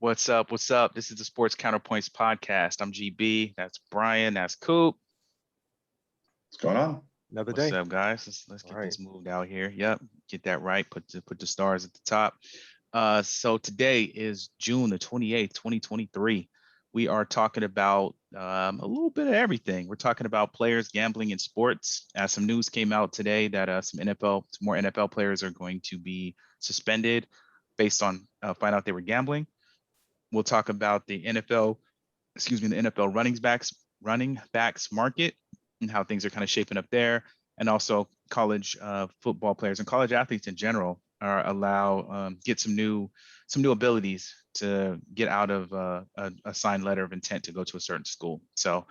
What's up? What's up? This is the Sports Counterpoints podcast. I'm GB. That's Brian. That's Coop. What's going on? Another What's day. up, guys? Let's All get right. this moved out here. Yep, get that right. Put the stars at the top. So today is June the 28th, 2023. We are talking about a little bit of everything. We're talking about players gambling in sports. Some news came out today that some more NFL players are going to be suspended based on find out they were gambling. We'll talk about the NFL running backs market and how things are kind of shaping up there, and also college football players and college athletes in general are get some new abilities to get out of a signed letter of intent to go to a certain school. So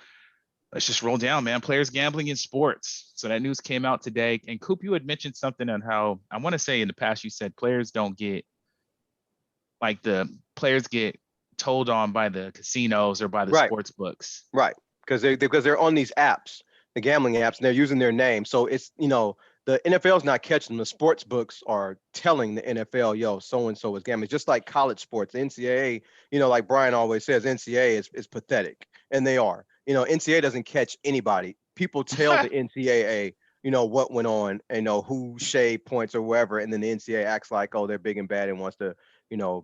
let's just roll down, man. Players gambling in sports. So that news came out today. And Coop, you had mentioned something on how, I want to say in the past, you said the players get told on by the casinos or by the Right. sports books. Right. Because they're on these apps, the gambling apps, and they're using their name. So it's, the NFL's not catching them. The sports books are telling the NFL, yo, so-and-so is gambling. Just like college sports, the NCAA, like Brian always says, NCAA is pathetic. And they are. NCAA doesn't catch anybody. People tell the NCAA, what went on, who shaved points or whatever. And then the NCAA acts like, oh, they're big and bad and wants to,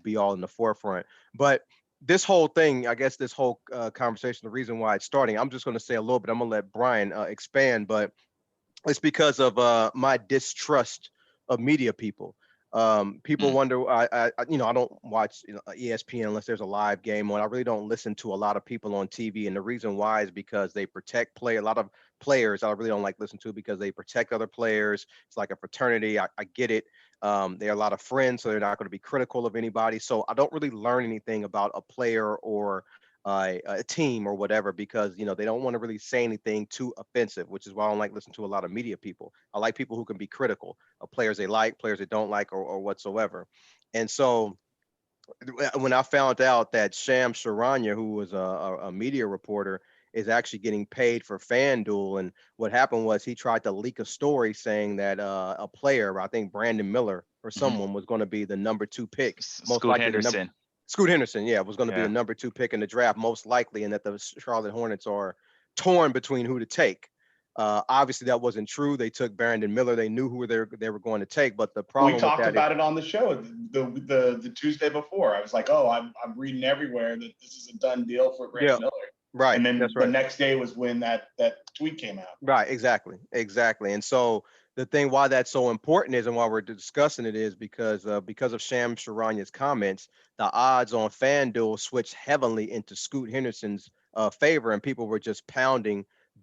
be all in the forefront. But this whole thing, I guess this whole conversation, the reason why it's starting, I'm just going to say a little bit. I'm going to let Brian expand, but it's because of my distrust of media people. People wonder, I don't watch ESPN unless there's a live game on. I really don't listen to a lot of people on TV. And the reason why is because they protect a lot of players I really don't like listen to because they protect other players. It's like a fraternity. I get it. They're a lot of friends, so they're not going to be critical of anybody. So I don't really learn anything about a player or a team or whatever because they don't want to really say anything too offensive, which is why I don't like listening to a lot of media people. I like people who can be critical of players they like, players they don't like, or whatsoever. And so when I found out that Sham Sharanya, who was a media reporter, is actually getting paid for FanDuel, and what happened was he tried to leak a story saying that a player, I think Brandon Miller or someone, was going to be the number 2 pick, most Scoot likely Henderson. Scoot Henderson, was going to be the number 2 pick in the draft, most likely, and that the Charlotte Hornets are torn between who to take. Obviously, that wasn't true. They took Brandon Miller. They knew who they were going to take, but the problem we talked with that about it on the show the Tuesday before. I was like, oh, I'm reading everywhere that this is a done deal for Brandon Miller. Right. And then that's the next day was when that tweet came out. Right. Exactly. And so the thing why that's so important is, and why we're discussing it, is because of Sham Sharanya's comments, the odds on FanDuel switched heavily into Scoot Henderson's favor, and people were just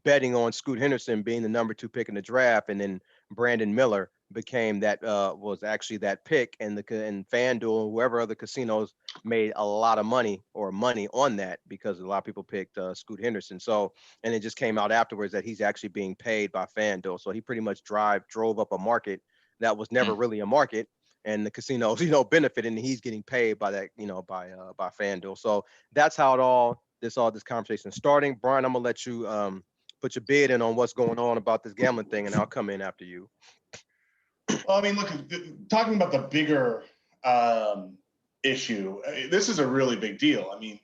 betting on Scoot Henderson being the number 2 pick in the draft, and then Brandon Miller became was actually that pick, and FanDuel, whoever other casinos, made a lot of money on that because a lot of people picked Scoot Henderson. So, and it just came out afterwards that he's actually being paid by FanDuel. So he pretty much drove up a market that was never really a market, and the casinos, benefiting, and he's getting paid by that, by FanDuel. So that's how this conversation is starting. Brian, I'm gonna let you put your bid in on what's going on about this gambling thing, and I'll come in after you. Well, I mean, look, talking about the bigger issue, this is a really big deal. I mean,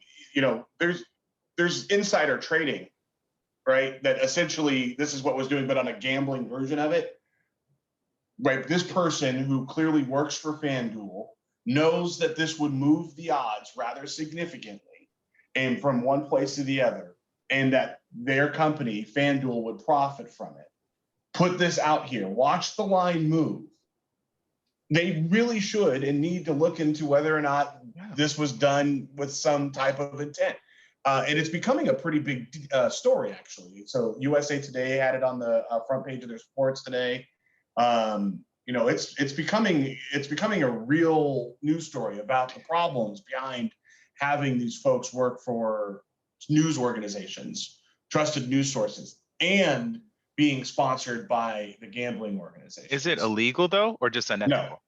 there's insider trading, right? That essentially this is what was doing, but on a gambling version of it, right? This person who clearly works for FanDuel knows that this would move the odds rather significantly and from one place to the other, and that their company, FanDuel, would profit from it. Put this out here. Watch the line move. They really should and need to look into whether or not this was done with some type of intent. And it's becoming a pretty big story, actually. So USA Today had it on the front page of their sports today. It's becoming a real news story about the problems behind having these folks work for news organizations, trusted news sources, and being sponsored by the gambling organization. Is it illegal though, or just unethical? No,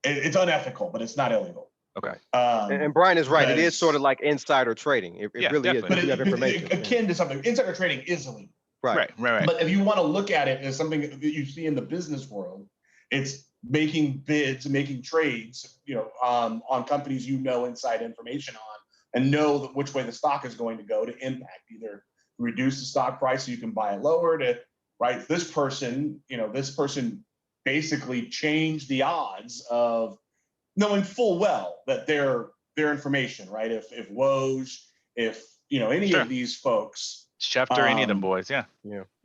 it's unethical, but it's not illegal. Okay. And Brian is right. It is sort of like insider trading. It really definitely. is. But you have information. Akin to something. Insider trading is illegal. Right. But if you want to look at it as something that you see in the business world, it's making bids and making trades, on companies inside information on, and know which way the stock is going to go to impact, either reduce the stock price so you can buy it lower to, right? This person basically changed the odds of knowing full well that their information, right? If Woj, if any Sure. of these folks, Schefter, any of them boys, yeah.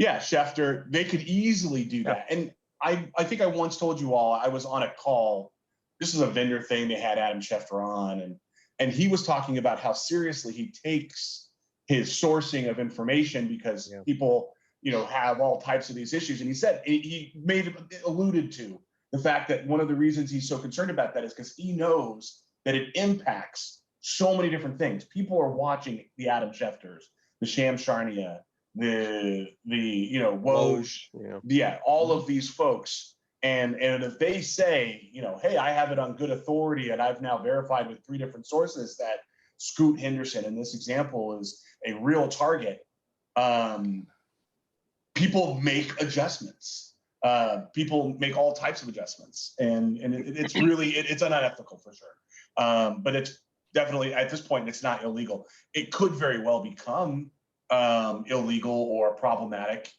Schefter, they could easily do that. And I think I once told you all, I was on a call. This is a vendor thing. They had Adam Schefter on, and he was talking about how seriously he takes his sourcing of information, because people, have all types of these issues. And he said, he alluded to the fact that one of the reasons he's so concerned about that is because he knows that it impacts so many different things. People are watching the Adam Schefters, the Sham Charania, the Woj, all of these folks. And if they say, hey, I have it on good authority and I've now verified with 3 different sources that Scoot Henderson in this example is a real target, people make adjustments. People make all types of adjustments, and it's really it's unethical for sure. But it's definitely, at this point, it's not illegal. It could very well become illegal or problematic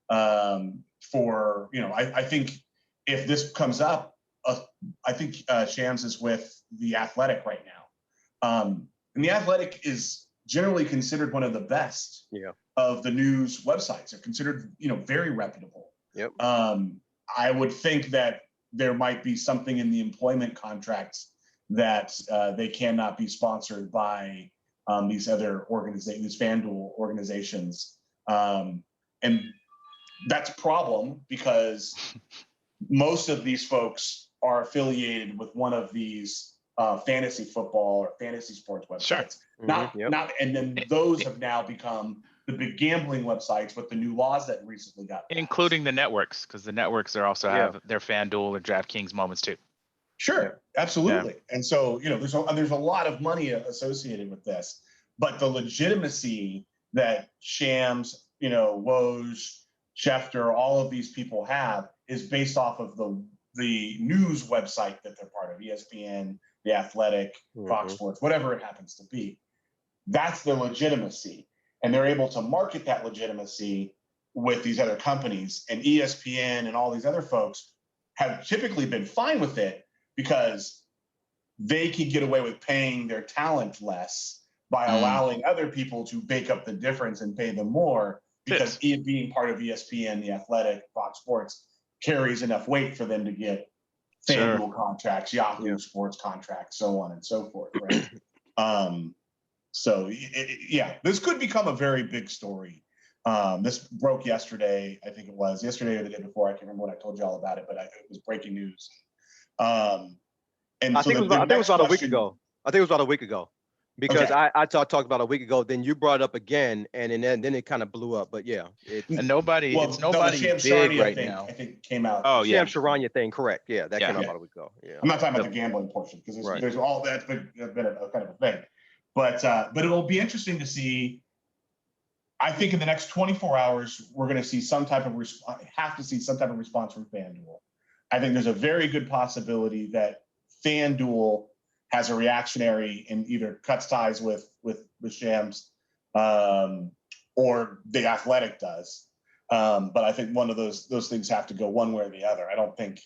for I think if this comes up, I think Shams is with The Athletic right now, and The Athletic is generally considered one of the best of the news websites. They're considered very reputable. Yep. I would think that there might be something in the employment contracts that they cannot be sponsored by these other organizations, these FanDuel organizations. And that's a problem, because most of these folks are affiliated with one of these fantasy football or fantasy sports websites. Sure. And then those have now become the big gambling websites with the new laws that recently got passed. Including the networks, because the networks are also have their FanDuel or DraftKings moments too. Sure, absolutely. Yeah. And so, there's a lot of money associated with this, but the legitimacy that Shams, Woj, Schefter, all of these people have is based off of the news website that they're part of, ESPN, The Athletic, Fox Sports, whatever it happens to be. That's their legitimacy. And they're able to market that legitimacy with these other companies. And ESPN and all these other folks have typically been fine with it, because they can get away with paying their talent less by allowing other people to bake up the difference and pay them more, because being part of ESPN, The Athletic, Fox Sports carries enough weight for them to get FanDuel contracts, Yahoo Sports contracts, so on and so forth, right? So this could become a very big story. This broke yesterday, I think it was yesterday or the day before. I can't remember when I told you all about it, but it was breaking news. And I think it was about a week ago. I think it was about a week ago, because I talked about a week ago. Then you brought it up again, and then it kind of blew up. But and nobody big right now. I think came out. Oh yeah, Sham Charania thing, correct? Yeah, that came out about a week ago. Yeah, I'm not talking about the gambling portion, because there's all that's been a kind of a thing. But it'll be interesting to see. I think in the next 24 hours, we're going to see some type of response from FanDuel. I think there's a very good possibility that FanDuel has a reactionary and either cuts ties with Shams, or The Athletic does. But I think one of those things have to go one way or the other. I don't think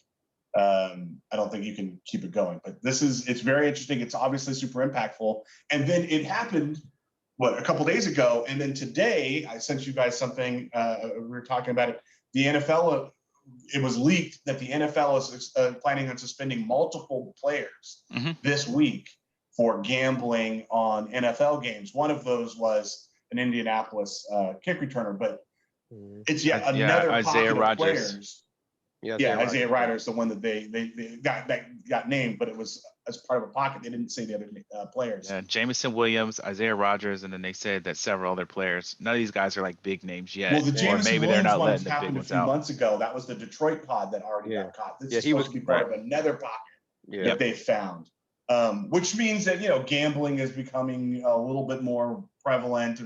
you can keep it going. But it's very interesting. It's obviously super impactful. And then it happened, a couple days ago, and then today I sent you guys something. We were talking about it. The NFL. It was leaked that the NFL is planning on suspending multiple players this week for gambling on NFL games. One of those was an Indianapolis kick returner, but it's another Isaiah pocket of players. Isaiah Ryder is the one that they got named, but it was as part of a pocket. They didn't say the other players. Yeah, Jameson Williams, Isaiah Rodgers, and then they said that several other players. None of these guys are like big names yet. Well, the Jameson maybe Williams they're not one letting the big happened a ones few out. months ago. That was the Detroit pod that already got caught. This is supposed to be part of another pocket that they found, which means that gambling is becoming a little bit more prevalent.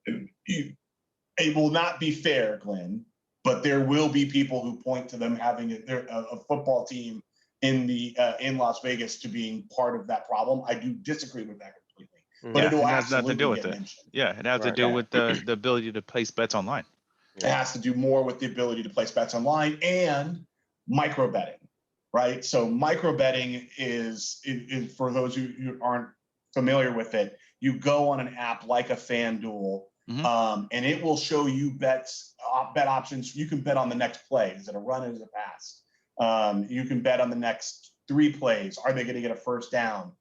And it will not be fair, Glenn, but there will be people who point to them having a football team in Las Vegas to being part of that problem. I do disagree with that completely, but it will it has nothing to absolutely do with get it. mentioned. Yeah, it has to do with the ability to place bets online. It has to do more with the ability to place bets online and micro betting, right? So micro betting is for those who aren't familiar with it, you go on an app like a FanDuel, and it will show you bet options. You can bet on the next play. Is it a run? Is it a pass? You can bet on the next 3 plays. Are they going to get a first down?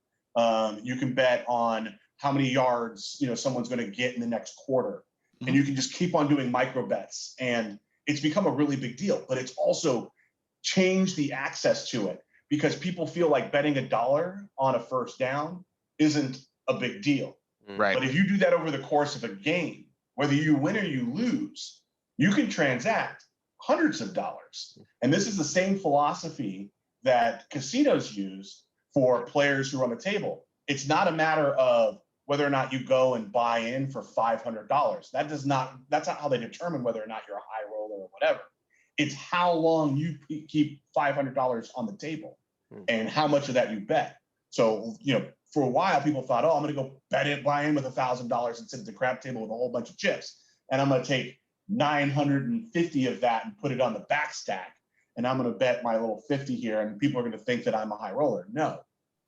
You can bet on how many yards someone's going to get in the next quarter. And you can just keep on doing micro bets. And it's become a really big deal, but it's also changed the access to it because people feel like betting $1 on a first down isn't a big deal. Right. But if you do that over the course of a game, whether you win or you lose, you can transact hundreds of dollars. And this is the same philosophy that casinos use for players who are on the table. It's not a matter of whether or not you go and buy in for $500. That's not how they determine whether or not you're a high roller or whatever. It's how long you keep $500 on the table and how much of that you bet. So, for a while, people thought, I'm going to go buy in with $1,000 and sit at the crap table with a whole bunch of chips. And I'm going to take 950 of that and put it on the back stack. And I'm going to bet my little 50 here. And people are going to think that I'm a high roller. No,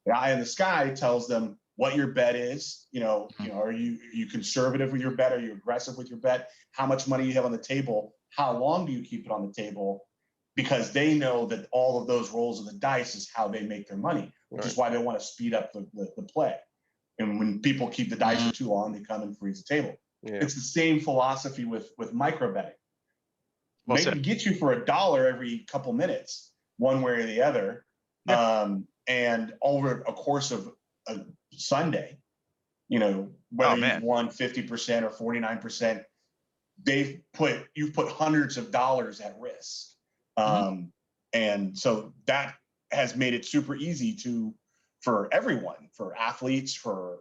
the eye in the sky tells them what your bet is. Are you conservative with your bet? Are you aggressive with your bet? How much money you have on the table? How long do you keep it on the table? Because they know that all of those rolls of the dice is how they make their money, which is why they want to speed up the play. And when people keep the dice for too long, they come and freeze the table. Yeah. It's the same philosophy with micro betting. Maybe get you for $1 every couple minutes, one way or the other. Yeah. And over a course of a Sunday, whether you've won 50% or 49%, you've put hundreds of dollars at risk. And so that has made it super easy for everyone, for athletes, for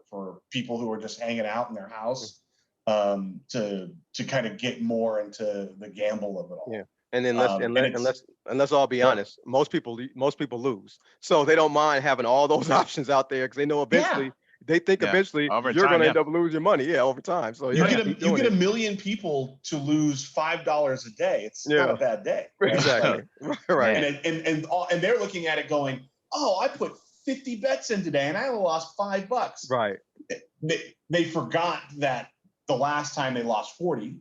people who are just hanging out in their house, to kind of get more into the gamble of it all. Yeah. And then let's all be honest, most people lose. So they don't mind having all those options out there because they know eventually they think eventually you're going to end up losing your money. Over time. So you get a million people to lose $5 a day. It's not a bad day. Right? Exactly. Right. And they're looking at it going, I put 50 bets in today and I only lost $5. Right. They forgot that the last time they lost 40,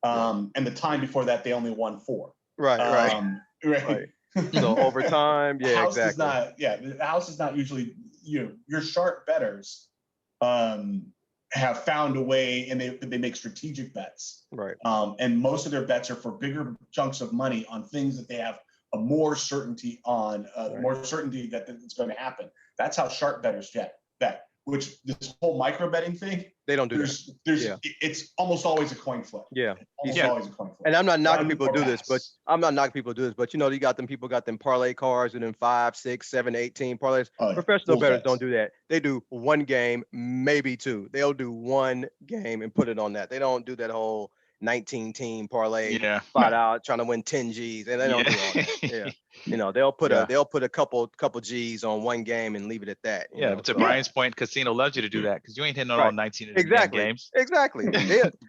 and the time before that they only won 4. Right. So over time, the house is not usually, your sharp bettors have found a way, and they make strategic bets. Right. And most of their bets are for bigger chunks of money on things that they have a more certainty on, more certainty that it's going to happen. That's how sharp bettors bet. Which this whole micro betting thing, they don't do that. It's almost always a coin flip. Yeah. Always always a coin flip. And I'm not knocking people who do this, but you got them parlay cards and then 5, 6, 7, 18 parlays. Professional bettors don't do that. They do one game, maybe 2. They'll do one game and put it on that. They don't do that whole 19 team parlay, fight out trying to win 10 G's, and they don't do all that. They'll put a couple G's on one game and leave it at that. But to Brian's point, casino loves you to do that because you ain't hitting on all 19 games. Exactly.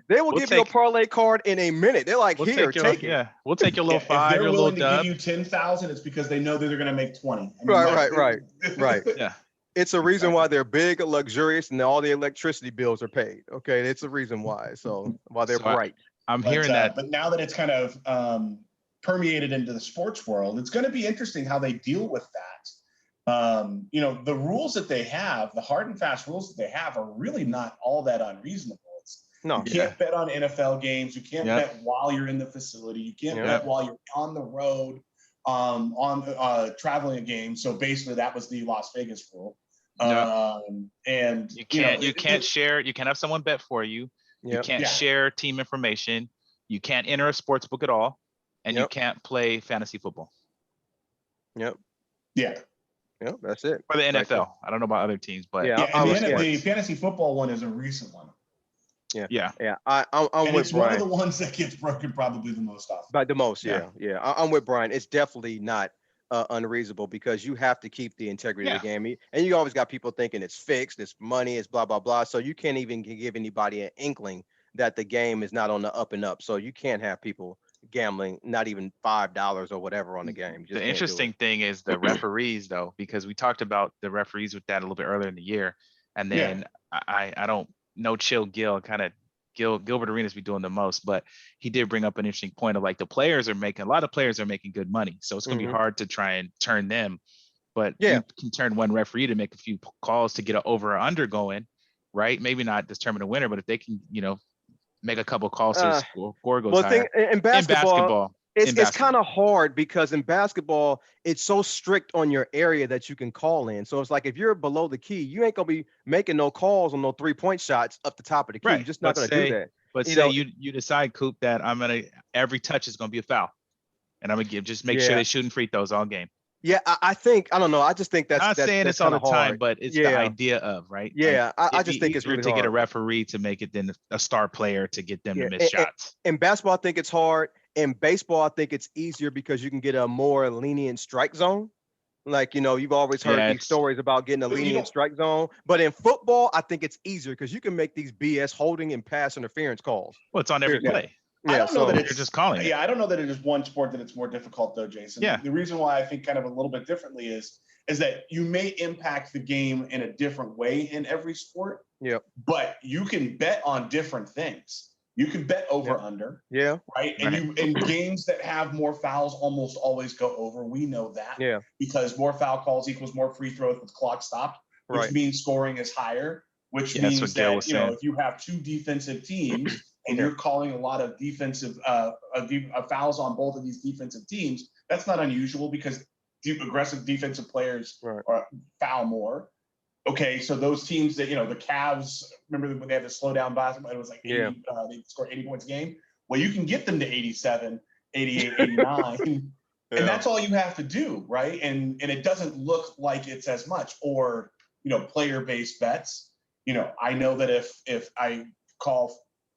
They will give you a parlay card in a minute. They're like, here, take it. Yeah, we'll take your little 5. If they're your willing little to give you 10,000, it's because they know that they're going to make 20. Right. Yeah. It's a reason why they're big, luxurious, and all the electricity bills are paid. Okay, it's a reason why. So why they're bright. I'm hearing that. But now that it's kind of permeated into the sports world, it's going to be interesting how they deal with that. The rules that they have, the hard and fast rules that they have, are really not all that unreasonable. You can't bet on NFL games. You can't bet while you're in the facility. You can't bet while you're on the road. On traveling a game. So basically that was the Las Vegas rule. And you can't share, you can't have someone bet for you. You can't share team information. You can't enter a sports book at all. And you can't play fantasy football. Yep, that's it. For the NFL. I don't know about other teams, but the fantasy football one is a recent one. Yeah. Yeah. Yeah. I'm And with it's one of Brian. the ones that gets broken probably the most often. By the most, Yeah. I'm with Brian. It's definitely not unreasonable because you have to keep the integrity of Yeah. the game, and you always got people thinking it's fixed, it's money, it's blah blah blah. So you can't even give anybody an inkling that the game is not on the up and up. So you can't have people gambling not even $5 or whatever on the game. You The just can't do it. interesting thing is the referees, though, because we talked about the referees with that a little bit earlier in the year, and Yeah. then I don't know Chill Gill kind of Gilbert Arenas be doing the most, but he did bring up an interesting point of like the players are making a lot of players are making good money, so it's going to be Mhm. hard to try and turn them, but Yeah. you can turn one referee to make a few calls to get an over or under going, right? Maybe not determine a winner, but if they can, make a couple calls so the Uh, score goes Well, thing higher in in basketball, basketball. it's In it's kind basketball, of hard because in basketball, it's so strict on your area that you can call in. So it's like if you're below the key, you ain't gonna be making no calls on no 3-point shots up the top of the key. You're right? just not But gonna do say, that. but You say know, you decide, Coop, that every touch is gonna be a foul, and I'm gonna just make sure yeah, they're shooting free throws all game. yeah. I think I don't know. I just think Not saying that's it's all kind the of time, hard. but it's the Yeah, idea of, right? Like yeah. I it'd just be think it's easier really to get a hard. referee to make it than a star player to get them to Yeah. miss shots. In basketball, I think it's hard. In baseball, I think it's easier because you can get a more lenient strike zone. Like, you've always heard Yeah, these it's stories about getting a But you lenient don't. strike zone. But in football, I think it's easier because you can make these BS holding and pass interference calls. well, it's on every Period. Yeah. play. I Yeah. don't know that So, They're just it's. calling it. Yeah, I don't know that it is one sport that it's more difficult though, Jason. Yeah, The reason why I think kind of a little bit differently is that you may impact the game in a different way in every sport, yeah. but you can bet on different things. You can bet over Yeah. under, Yeah. right? And right. you in games that have more fouls almost always go over. We know that Yeah. because more foul calls equals more free throws with clock stopped, which Right. means scoring is higher, which Yeah, that's what means Gil that was saying. if you have two defensive teams and Yeah. you're calling a lot of defensive fouls on both of these defensive teams, that's not unusual because aggressive defensive players Right. foul more. Okay, so those teams that the Cavs, remember when they had to slow down basketball, it was like 80, Yeah. they scored 80 points a game. Well, you can get them to 87, 88, 89, and Yeah. that's all you have to do, right? And it doesn't look like it's as much. Or player-based bets. I know that if I call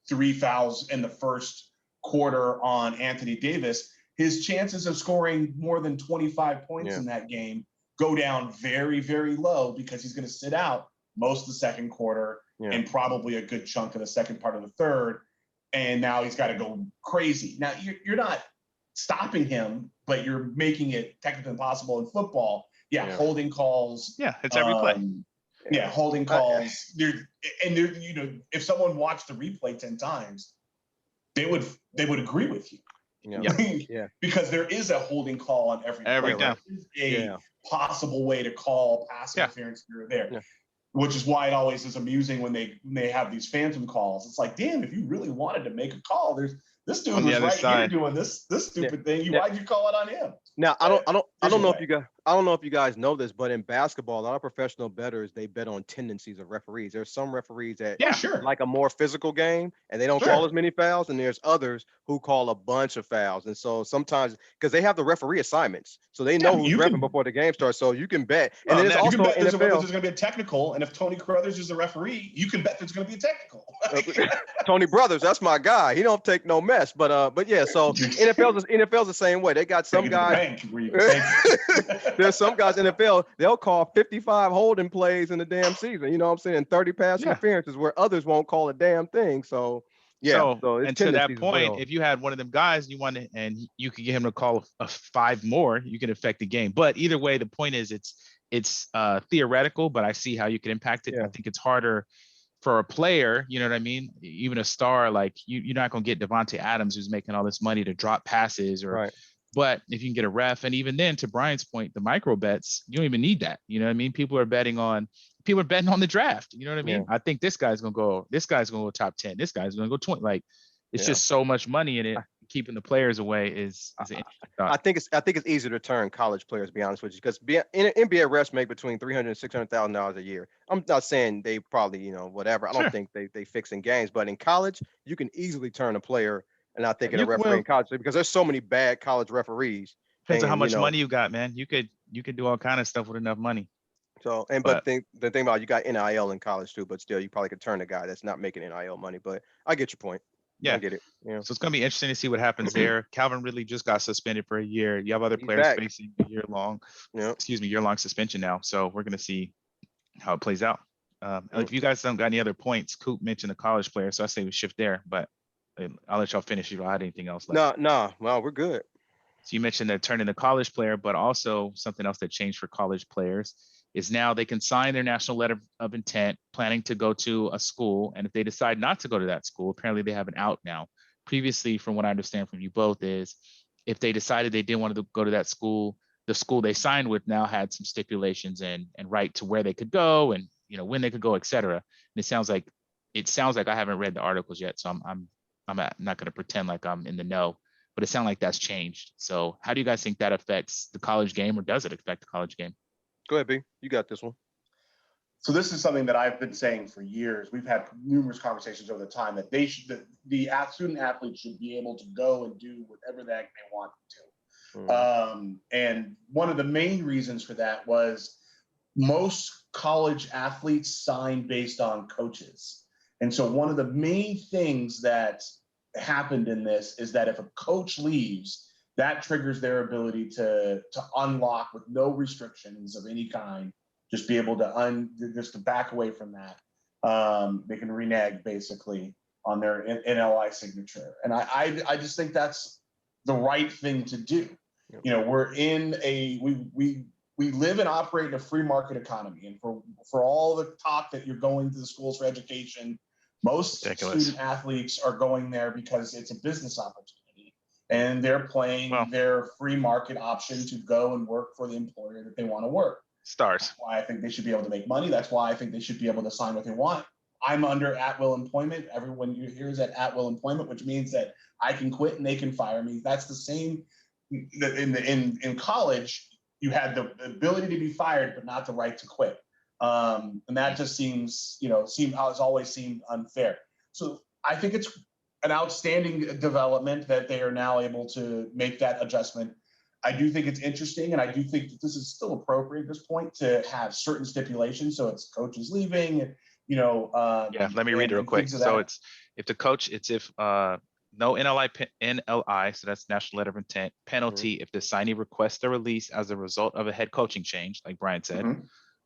3 fouls in the first quarter on Anthony Davis, his chances of scoring more than 25 points Yeah. in that game go down very, very low because he's going to sit out most of the second quarter Yeah. and probably a good chunk of the second part of the third. And now he's got to go crazy. Now, you're not stopping him, but you're making it technically impossible in football. Yeah, Yeah. holding calls. Yeah, it's every play. Yeah, holding calls. If someone watched the replay 10 times, they would agree with you. Yeah. Yeah. Because there is a holding call on every Every play. time. There is a Yeah. possible way to call pass Yeah. interference here or there. Yeah. Which is why it always is amusing when they have these phantom calls. It's like, damn, if you really wanted to make a call, this dude On the was other right side. here doing this stupid thing. Yeah. Why'd you call it on him? Now, I don't There's a know if way. you guys, I don't know if you guys know this, but in basketball, a lot of professional bettors, they bet on tendencies of referees. There's some referees that Yeah. Sure. like a more physical game and they don't Sure. call as many fouls, and there's others who call a bunch of fouls. And so sometimes because they have the referee assignments, so they know who's you repping can- before the game starts. So you can bet. And Well, then there's now You can also bet there's NFL. going to be a technical, and if Tony Carruthers is a referee, you can bet there's going to be a technical. Tony Brothers, that's my guy. He don't take no mess. But yeah, so NFL's the same way. They got some Take it to the guys. bank where you can take it. There's some guys in the NFL, they'll call 55 holding plays in the damn season. You know what I'm saying? 30 pass Yeah. interferences where others won't call a damn thing. So yeah, so it's and to that tendencies as point, well. if you had one of them guys you wanted and you could get him to call a 5 more, you can affect the game. But either way, the point is it's theoretical, but I see how you can impact it. Yeah. I think it's harder for a player, you know what I mean? Even a star, like you're not gonna get Devontae Adams who's making all this money to drop passes or Right. but if you can get a ref, and even then, to Brian's point, the micro bets, you don't even need that. You know what I mean? People are betting on the draft. You know what I mean? Yeah. I think this guy's gonna go top 10. This guy's gonna go 20. Like it's Yeah. just so much money in it. Keeping the players away is an interesting I thought. think it's easier to turn college players, to be honest with you, because NBA refs make between $300,000 and $600,000 a year. I'm not saying they probably, whatever. I don't Sure. think they fixing games, but in college, you can easily turn a player, and I think in a You referee will. in college because there's so many bad college referees. Depends on how And much money you got, man. You could do all kind of stuff with enough money. So, But the thing about, you got NIL in college too, but still you probably could turn a guy that's not making NIL money. But I get your point. I yeah, get it. Yeah. so it's going to be interesting to see what happens there. Calvin Ridley just got suspended for a year. You have other He's players back. facing Yeah. year long suspension now. So we're going to see how it plays out. Mm. If you guys don't got any other points, Coop mentioned a college player, so I say we shift there. But I'll let y'all finish if you don't have anything else left. No. Well, we're good. So you mentioned that turning the college player, but also something else that changed for college players is now they can sign their national letter of intent, planning to go to a school. And if they decide not to go to that school, apparently they have an out now. Previously, from what I understand from you both, is if they decided they didn't want to go to that school, the school they signed with now had some stipulations and right to where they could go and when they could go, et cetera. And it sounds like I haven't read the articles yet, so I'm not going to pretend like I'm in the know, but it sounds like that's changed. So how do you guys think that affects the college game, or does it affect the college game? Go ahead, B. You got this one. So this is something that I've been saying for years. We've had numerous conversations over the time that the student athletes should be able to go and do whatever the heck they want to. And one of the main reasons for that was most college athletes sign based on coaches. And so one of the main things that happened in this is that if a coach leaves, that triggers their ability to unlock with no restrictions of any kind, just be able to just to back away from that. They can renege basically on their NLI signature. And I just think that's the right thing to do. We're in we live and operate in a free market economy. And for all the talk that you're going to the schools for education, most Ridiculous. student athletes are going there because it's a business opportunity. And they're playing their free market option to go and work for the employer that they want to work. Stars. That's why I think they should be able to make money. That's why I think they should be able to sign what they want. I'm under at-will employment. Everyone you hear is at-will employment, which means that I can quit and they can fire me. That's the same in college. You had the ability to be fired, but not the right to quit. And that just has always seemed unfair. So I think it's an outstanding development that they are now able to make that adjustment. I do think it's interesting, and I do think that this is still appropriate at this point to have certain stipulations. So it's coaches leaving, Let me read it real quick. So it's if the coach, it's if no NLI, so that's national letter of intent, penalty if the signee requests the release as a result of a head coaching change, like Brian said.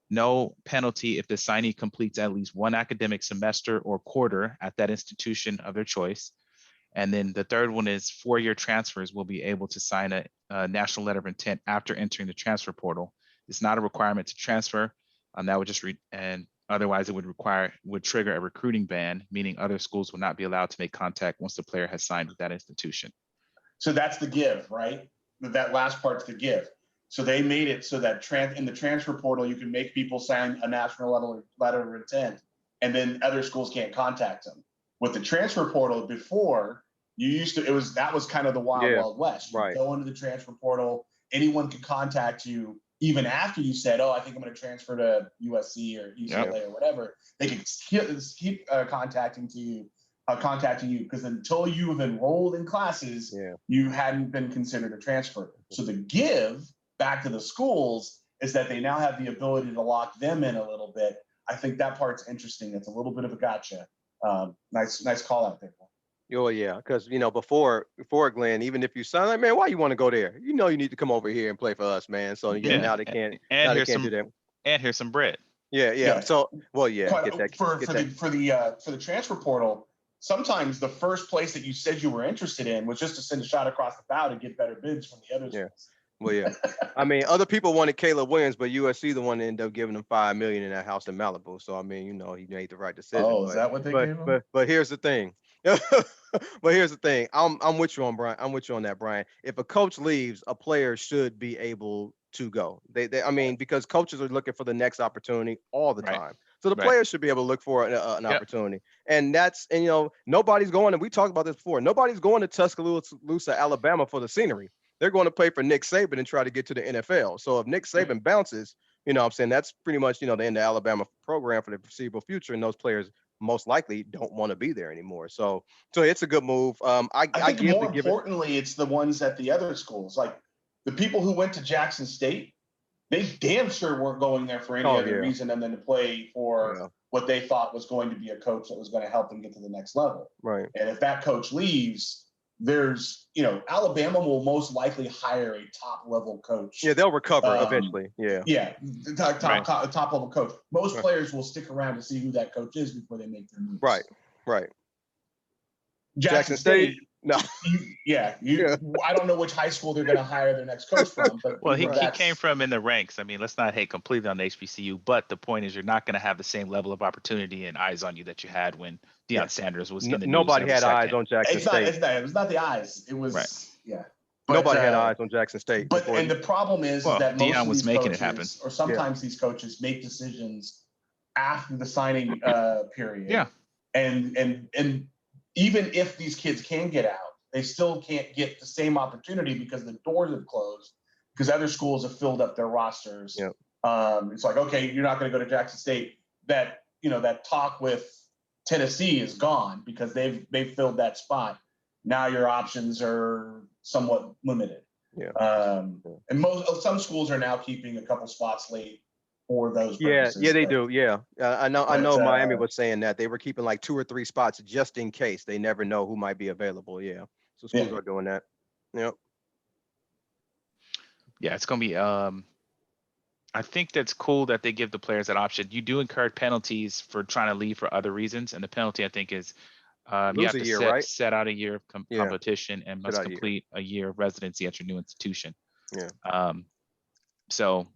No penalty if the signee completes at least one academic semester or quarter at that institution of their choice. And then the third one is 4-year transfers will be able to sign a national letter of intent after entering the transfer portal. It's not a requirement to transfer. That would just and otherwise it would trigger a recruiting ban, meaning other schools will not be allowed to make contact once the player has signed with that institution. So that's the give, right? That last part's the give. So they made it so that in the transfer portal, you can make people sign a national letter of intent, and then other schools can't contact them. With the transfer portal before, that was kind of the wild west. You go into the transfer portal, anyone could contact you even after you said, "Oh, I think I'm going to transfer to USC or UCLA or whatever." They could keep contacting you because until you have enrolled in classes, you hadn't been considered a transfer. So the give back to the schools is that they now have the ability to lock them in a little bit. I think that part's interesting. It's a little bit of a gotcha. Nice call out there. Oh yeah, because before Glenn, even if you sign, like, man, why you want to go there? You need to come over here and play for us, man. So now they can't. And now they can't do that. And here's some bread. Yeah. So for the transfer portal. Sometimes the first place that you said you were interested in was just to send a shot across the bow to get better bids from the others. Yeah. Well, yeah. I mean, other people wanted Caleb Williams, but USC the one that ended up giving him $5 million in that house in Malibu. So I mean, he made the right decision. Oh, is that what they gave him? But here's the thing. I'm with you on Brian. I'm with you on that, Brian. If a coach leaves, a player should be able to go. Because coaches are looking for the next opportunity all the time. So the players should be able to look for an opportunity. And nobody's going, and we talked about this before, nobody's going to Tuscaloosa, Alabama for the scenery. They're going to play for Nick Saban and try to get to the NFL. So if Nick Saban bounces, that's pretty much, the end of the Alabama program for the foreseeable future. And those players most likely don't want to be there anymore. So it's a good move. I think importantly, it's the ones at the other schools, like the people who went to Jackson State. they damn sure weren't going there for any other reason than to play for what they thought was going to be a coach that was going to help them get to the next level. Right. And if that coach leaves, there's, Alabama will most likely hire a top level coach. Yeah, they'll recover eventually. Yeah. Yeah, top level coach. Most players will stick around to see who that coach is before they make their moves. Right. Jackson State. No. I don't know which high school they're going to hire their next coach from, but well, he came from in the ranks. I mean, let's not hate completely on the HBCU, but the point is, you're not going to have the same level of opportunity and eyes on you that you had when Deion Sanders was in the nobody news had eyes on Jackson State. It was not the eyes. It was But, nobody had eyes on Jackson State. And the problem is that most Deion of was these making coaches, it happen, or sometimes these coaches make decisions after the signing period. Yeah, and even if these kids can get out, they still can't get the same opportunity because the doors have closed, because other schools have filled up their rosters. Yep. It's like, okay, you're not going to go to Jackson State. That talk with Tennessee is gone because they've filled that spot. Now your options are somewhat limited. Yeah. And some schools are now keeping a couple spots late for those purposes. Yeah, they do. Yeah, I know Miami was saying that they were keeping like 2 or 3 spots just in case. They never know who might be available. Yeah, so schools are doing that. Yep. Yeah, it's gonna be. I think that's cool that they give the players that option. You do incur penalties for trying to leave for other reasons, and the penalty, I think, is you have to set out a year of competition and must complete a year of residency at your new institution. Yeah. So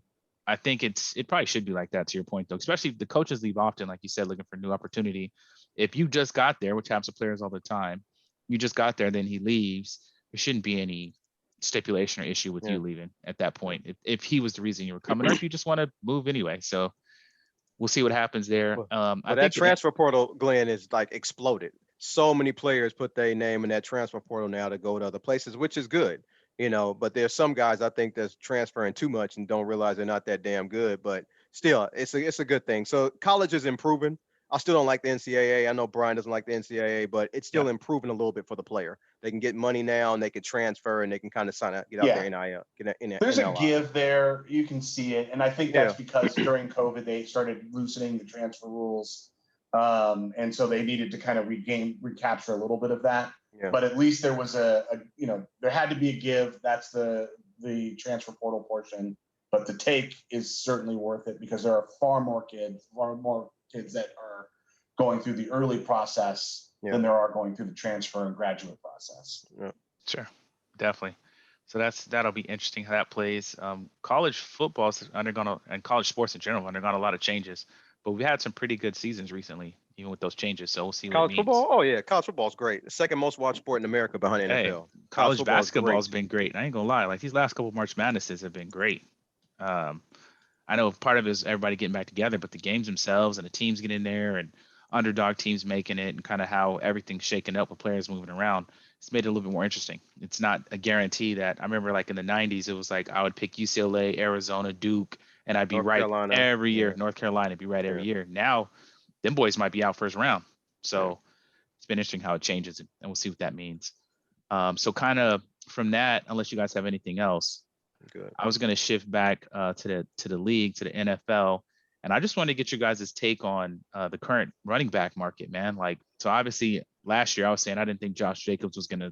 I think it probably should be like that, to your point, though, especially if the coaches leave often, like you said, looking for new opportunity. If you just got there, which happens to players all the time, you just got there, then he leaves, there shouldn't be any stipulation or issue with you leaving at that point. If he was the reason you were coming, or if you just want to move anyway. So we'll see what happens there. I think that transfer portal, Glenn, is like exploded. So many players put their name in that transfer portal now to go to other places, which is good. But there's some guys I think that's transferring too much and don't realize they're not that damn good. But still, it's a good thing. So college is improving. I still don't like the NCAA. I know Brian doesn't like the NCAA, but it's still improving a little bit for the player. They can get money now, and they can transfer, and they can kind of sign up, get out there NIL. There's a give there. You can see it, and I think that's because during COVID they started loosening the transfer rules, and so they needed to kind of recapture a little bit of that. Yeah. But at least there was there had to be a give. That's the transfer portal portion. But the take is certainly worth it because there are far more kids that are going through the early process than there are going through the transfer and graduate process. Yeah. Sure, definitely. So that'll be interesting how that plays. College football's and college sports in general undergone a lot of changes, but we've had some pretty good seasons recently, even with those changes. So we'll see what college it means. Football. Oh yeah, college football is great. The second most watched sport in America behind NFL. College basketball has been great. I ain't gonna lie, like these last couple of March Madnesses have been great. I know part of it is everybody getting back together, but the games themselves and the teams getting there and underdog teams making it and kind of how everything's shaken up with players moving around, it's made it a little bit more interesting. It's not a guarantee that I remember like in the 90s, it was like I would pick UCLA, Arizona, Duke, and I'd be North Carolina every year. North Carolina, be right every year. Now, them boys might be out first round. So it's been interesting how it changes, and we'll see what that means. So kind of from that, unless you guys have anything else, good. I was going to shift back to the league, to the NFL, and I just wanted to get your guys' take on the current running back market, man. Like, so obviously last year I was saying I didn't think Josh Jacobs was going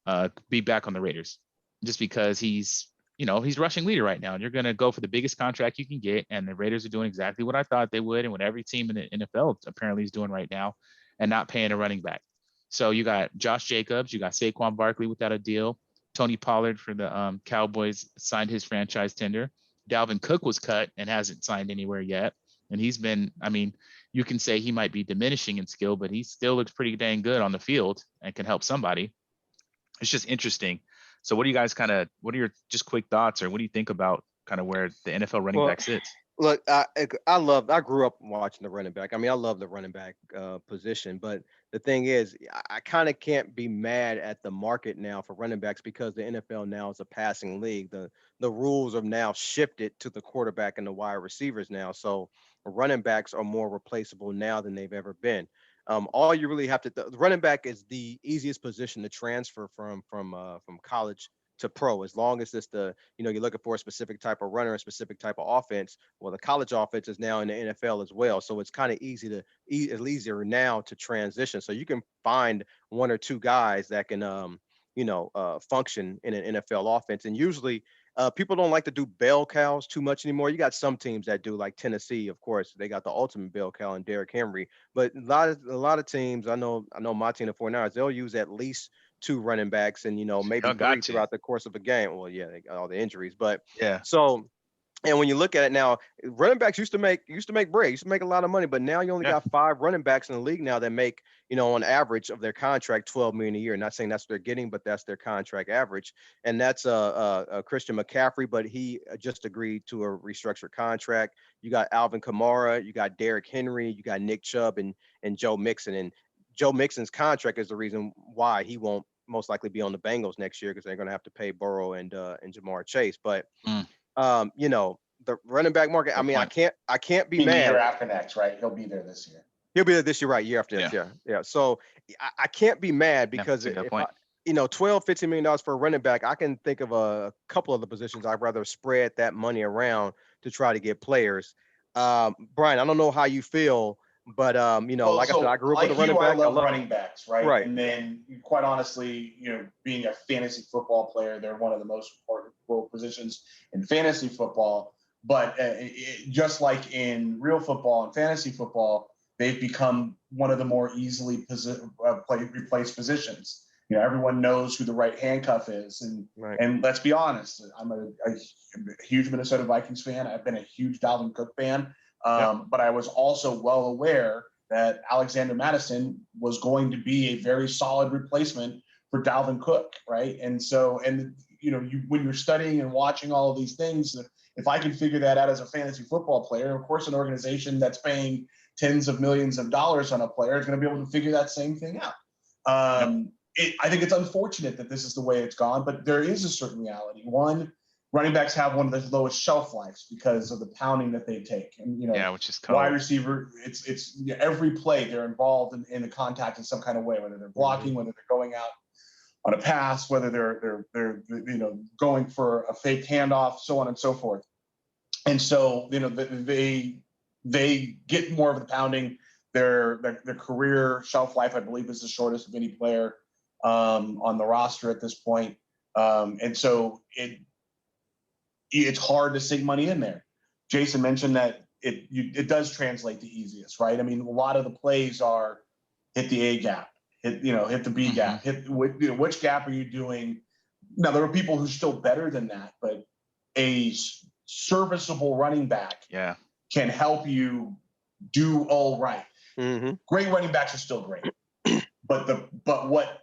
to be back on the Raiders, just because he's rushing leader right now, and you're going to go for the biggest contract you can get, and the Raiders are doing exactly what I thought they would, and what every team in the NFL apparently is doing right now, and not paying a running back. So you got Josh Jacobs, you got Saquon Barkley without a deal. Tony Pollard for the Cowboys signed his franchise tender. Dalvin Cook was cut and hasn't signed anywhere yet. And he's been, I mean, you can say he might be diminishing in skill, but he still looks pretty dang good on the field and can help somebody. It's just interesting. So what do you guys what are your just quick thoughts, or what do you think about kind of where the NFL running back sits? Look, I grew up watching the running back. I mean, I love the running back position, but the thing is, I kind of can't be mad at the market now for running backs because the NFL now is a passing league. The rules have now shifted to the quarterback and the wide receivers now. So running backs are more replaceable now than they've ever been. All you really have to, the running back is the easiest position to transfer from college to pro, as long as it's you're looking for a specific type of runner, a specific type of offense. Well, the college offense is now in the NFL as well. So it's kind of it's easier now to transition. So you can find one or two guys that can, function in an NFL offense. And usually people don't like to do bell cows too much anymore. You got some teams that do, like Tennessee, of course, they got the ultimate bell cow and Derrick Henry. But a lot of teams, I know my team, the 49ers, they'll use at least two running backs and maybe Y'all three got to. throughout the course of a game. Well, yeah, they got all the injuries, but Yeah. so. And when you look at it now, running backs used to make bread, used to make a lot of money, but now you only Yeah. got 5 running backs in the league now that make, on average of their contract, 12 million a year. Not saying that's what they're getting, but that's their contract average. And that's Christian McCaffrey, but he just agreed to a restructured contract. You got Alvin Kamara, you got Derrick Henry, you got Nick Chubb and Joe Mixon. And Joe Mixon's contract is the reason why he won't most likely be on the Bengals next year, because they're going to have to pay Burrow and Jamar Chase. But Mm, the running back market. I good mean, point. I can't be I mean, the year mad. after next, right? He'll be there this year. He'll be there this year, right? Year after next, yeah. So I can't be mad Yeah, because that's a good if point. 12, $15 million for a running back, I can think of a couple of the positions I'd rather spread that money around to try to get players. Brian, I don't know how you feel, but Well, like I said, I so grew up with a like running you, I back. love running backs, right? Right. And then, quite honestly, being a fantasy football player, they're one of the most important positions in fantasy football. But just like in real football and fantasy football, they've become one of the more easily replaced positions. Everyone knows who the right handcuff is, Right. and let's be honest, I'm a huge Minnesota Vikings fan. I've been a huge Dalvin Cook fan. But I was also well aware that Alexander Madison was going to be a very solid replacement for Dalvin Cook, right? And so, when you're studying and watching all of these things, if I can figure that out as a fantasy football player, of course, an organization that's paying tens of millions of dollars on a player is going to be able to figure that same thing out. I think it's unfortunate that this is the way it's gone, but there is a certain reality. One, running backs have one of the lowest shelf lives because of the pounding that they take. And, which is cold. wide receiver, it's every play they're involved in the contact in some kind of way, whether they're blocking, whether they're going out on a pass, whether they're going for a fake handoff, so on and so forth. And so, they get more of the pounding. Their career shelf life, I believe, is the shortest of any player on the roster at this point. And so it's hard to sink money in there. Jason mentioned that it does translate the easiest, right? I mean, a lot of the plays are hit the A gap, hit the B gap, hit which gap are you doing? Now there are people who are still better than that, but a serviceable running back can help you do all right. Mm-hmm. Great running backs are still great, but what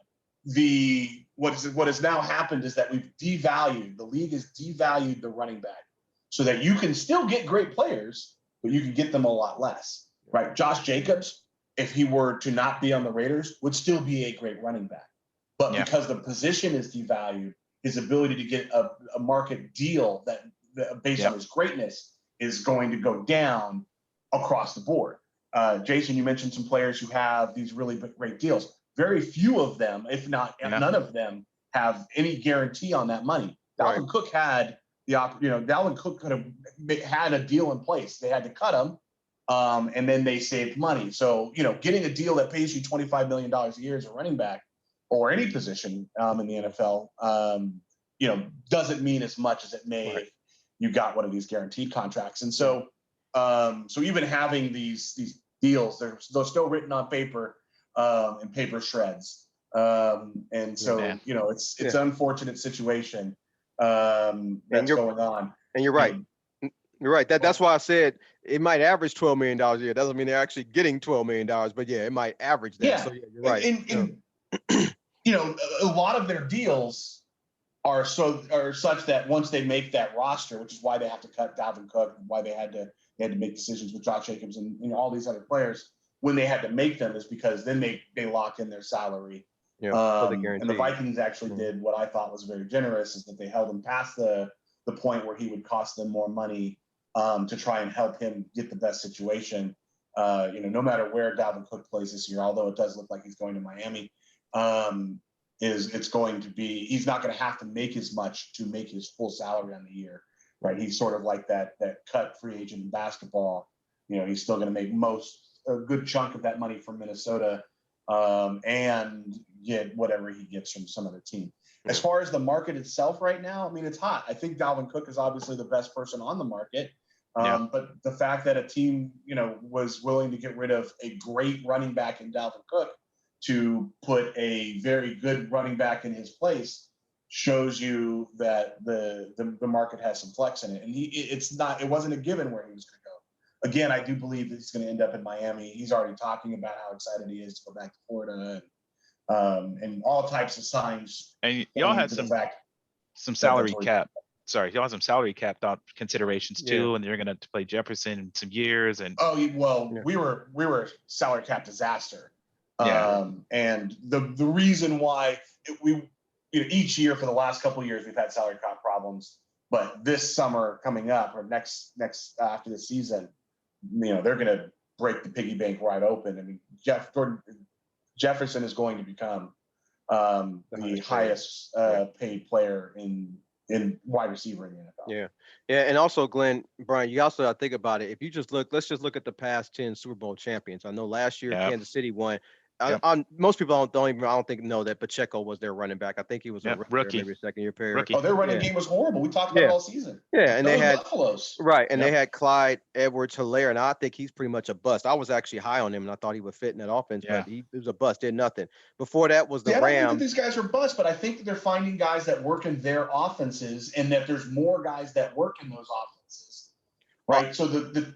has now happened is that the league has devalued the running back so that you can still get great players, but you can get them a lot less, right? Josh Jacobs, if he were to not be on the Raiders, would still be a great running back. But because the position is devalued, his ability to get a market deal that based on his greatness is going to go down across the board. Jason, you mentioned some players who have these really great deals. Very few of them, if not none of them, have any guarantee on that money. Dalvin Cook had Dalvin Cook could have had a deal in place. They had to cut him, and then they saved money. So, getting a deal that pays you $25 million a year as a running back or any position in the NFL, doesn't mean as much as it may if you got one of these guaranteed contracts. And so, so even having these deals, they're still written on paper and paper shreds. And so, it's an unfortunate situation that's going on. And you're right. You're right. That's why I said it might average $12 million a year. Doesn't mean they're actually getting $12 million, but it might average that. Yeah. So you're right. A lot of their deals are such that once they make that roster, which is why they have to cut Dalvin Cook, why they had to make decisions with Josh Jacobs and all these other players when they had to make them, is because then they lock in their salary. And the Vikings actually did what I thought was very generous, is that they held him past the point where he would cost them more money to try and help him get the best situation. No matter where Dalvin Cook plays this year, although it does look like he's going to Miami. it's going to be, he's not going to have to make as much to make his full salary on the year, right? He's sort of like that cut free agent in basketball. He's still going to make a good chunk of that money from Minnesota, and get whatever he gets from some other team. As far as the market itself right now, I mean, it's hot. I think Dalvin Cook is obviously the best person on the market. But the fact that a team, was willing to get rid of a great running back in Dalvin Cook to put a very good running back in his place shows you that the market has some flex in it. And it wasn't a given where he was going to go. Again, I do believe that he's going to end up in Miami. He's already talking about how excited he is to go back to Florida, and all types of signs. And y'all had some salary cap. Sorry, y'all had some salary cap considerations too, and you're going to play Jefferson in some years. And we were salary cap disaster. And the reason why each year for the last couple of years we've had salary cap problems, but this summer coming up, or next after the season, they're going to break the piggy bank wide open. I mean, Jefferson is going to become the highest paid player in wide receiver in the NFL. Yeah. And also, Brian, you also got to think about it. If you let's just look at the past 10 Super Bowl champions. I know last year Kansas City won. Most people don't think know that Pacheco was their running back. I think he was a rookie, maybe a second-year player. Their running game was horrible. We talked about it all season. Yeah, and they had Buffaloes. Right, and they had Clyde Edwards-Helaire, and I think he's pretty much a bust. I was actually high on him, and I thought he would fit in that offense, but he was a bust, did nothing. Before that was the Rams. I don't think that these guys are bust, but I think that they're finding guys that work in their offenses, and that there's more guys that work in those offenses. Right? So the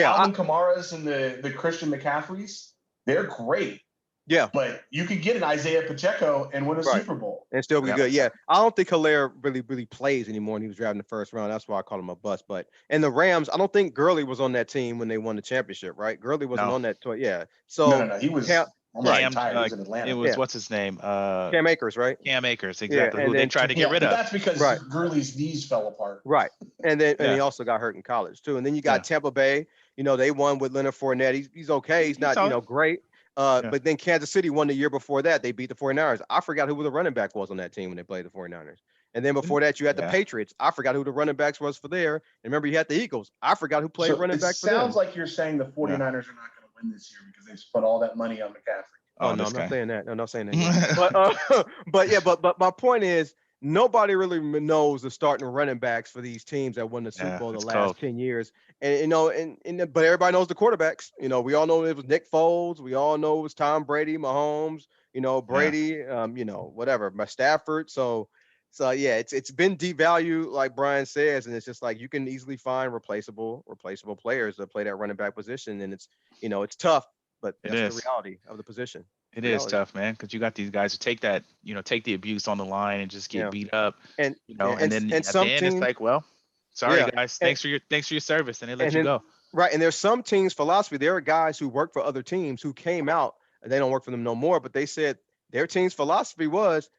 Alvin Kamaras and the Christian McCaffreys, they're great. Yeah, but you could get an Isaiah Pacheco and win a Super Bowl and still be good. Yeah, I don't think Hilaire really plays anymore, and he was drafted in the first round. That's why I call him a bust. But and the Rams, I don't think Gurley was on that team when they won the championship, right? Gurley wasn't on that tour. Yeah, so no, he was almost retired. He was in Atlanta. It was what's his name? Cam Akers, right? Cam Akers, exactly. Who they tried to get rid of. That's because Gurley's knees fell apart. Right, and then and he also got hurt in college too. And then you got Tampa Bay. They won with Leonard Fournette. He's okay. He's not great. But then Kansas City won the year before that. They beat the 49ers. I forgot who the running back was on that team when they played the 49ers. And then before that, you had the Patriots. I forgot who the running backs was for there. And remember, you had the Eagles. I forgot who played running back for them. It sounds like you're saying the 49ers are not going to win this year because they spent all that money on McCaffrey. Oh, no, I'm not saying that. No, I'm not saying that. but my point is, nobody really knows the starting running backs for these teams that won the Super Bowl the last 10 years. And but everybody knows the quarterbacks. We all know it was Nick Foles. We all know it was Tom Brady, Mahomes, Brady, whatever, my Stafford. So yeah, it's been devalued, like Brian says, and it's just like you can easily find replaceable players to play that running back position. And it's tough, but that's the reality of the position. It is tough, man, because you got these guys who take that, take the abuse on the line and just get beat up, and then at the end it's like, well, sorry guys, thanks for your service, and they let you go. Right, and there's some teams' philosophy. There are guys who work for other teams who came out, and they don't work for them no more, but they said their team's philosophy was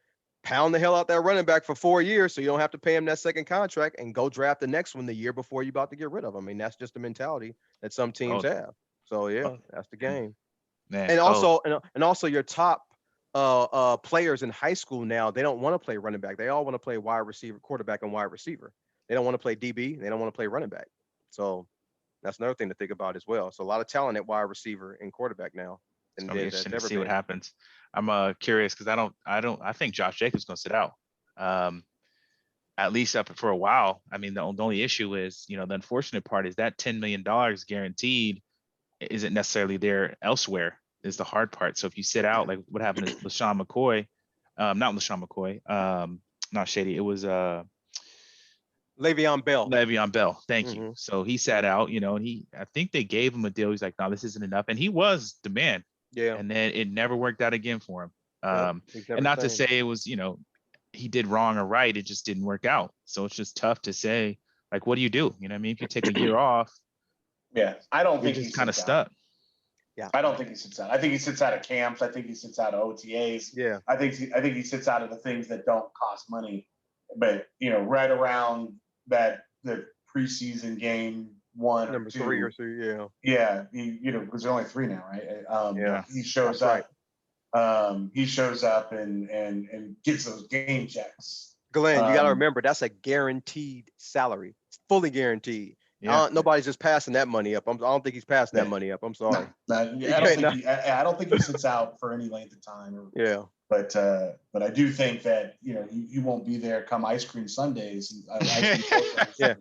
pound the hell out that running back for 4 years so you don't have to pay him that second contract and go draft the next one the year before you're about to get rid of him. I mean, that's just the mentality that some teams have. So that's the game. Man, and also your top players in high school now, they don't want to play running back. They all want to play wide receiver, quarterback, and wide receiver. They don't want to play DB. They don't want to play running back. So that's another thing to think about as well. So a lot of talent at wide receiver and quarterback now. And to see what happens. I'm curious because I think Josh Jacobs going to sit out at least up for a while. I mean, the only issue is, the unfortunate part is that $10 million guaranteed isn't necessarily there elsewhere is the hard part. So if you sit out, like what happened to LaShawn McCoy, not Shady. It was Le'Veon Bell. Thank you. So he sat out, and I think they gave him a deal. He's like, no, this isn't enough. And he was the man. Yeah. And then it never worked out again for him. And not to say it was, he did wrong or right. It just didn't work out. So it's just tough to say, like, what do you do? You know what I mean? If you take a year off. Yeah, I don't think he's kind of stuck. Yeah, I don't think he sits out. I think he sits out of camps. I think he sits out of OTAs. Yeah, I think he sits out of the things that don't cost money. But right around the preseason game 1 number 2, 3 or 3, yeah, because there are only 3 now, right? He shows up. he shows up and gets those game checks. Glenn, you got to remember that's a guaranteed salary. It's fully guaranteed. Yeah. Nobody's just passing that money up. I don't think he's passing that money up. I'm sorry. I don't think he sits out for any length of time. Yeah. But I do think that he won't be there come ice cream Sundays. Yeah.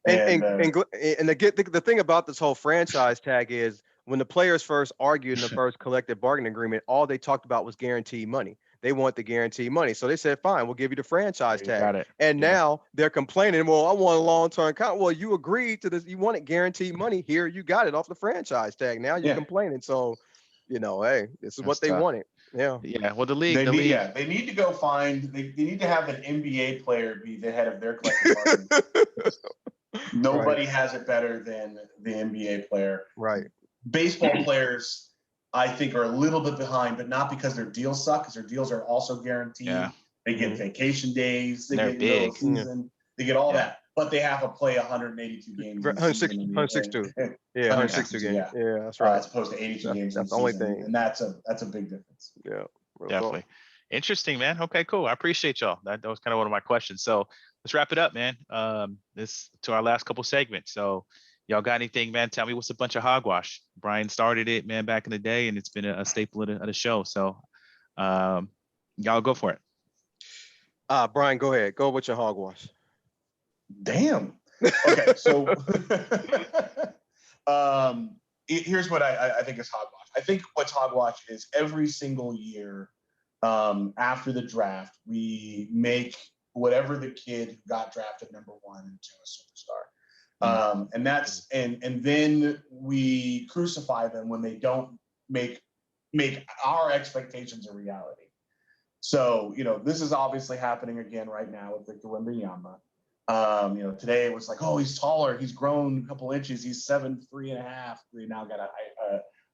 And the thing about this whole franchise tag is when the players first argued in the first collective bargaining agreement, all they talked about was guaranteed money. They want the guaranteed money. So they said, fine, we'll give you the franchise tag. Got it. And now they're complaining, well, I want a long-term contract. Well, you agreed to this. You wanted guaranteed money. Here, you got it off the franchise tag. Now you're complaining. So, hey, this is what they wanted. Yeah. Yeah. Well, the league. They need to go find. They need to have an NBA player be the head of their collective bargaining. Nobody has it better than the NBA player. Right. Baseball players, I think, are a little bit behind, but not because their deals suck, because their deals are also guaranteed. Yeah. They get vacation days. They're get big. Season. They get all that, but they have to play 182 games. 162. Yeah, 162 games. Yeah, that's right. As opposed to 82 games. That's the only thing, and that's a big difference. Yeah, definitely. Interesting, man. Okay, cool. I appreciate y'all. That was kind of one of my questions. So let's wrap it up, man. This to our last couple segments. So y'all got anything, man? Tell me what's a bunch of hogwash. Brian started it, man, back in the day, and it's been a staple of the show. So y'all go for it. Brian, go ahead. Go with your hogwash. Damn. Okay, so here's what I think is hogwash. I think what's hogwash is every single year after the draft, we make whatever the kid who got drafted number 1 into a superstar. And that's and then we crucify them when they don't make our expectations a reality. So, this is obviously happening again right now with Victor Wembanyama. Today it was like, oh, he's taller. He's grown a couple inches. He's 7'3.5". We now got a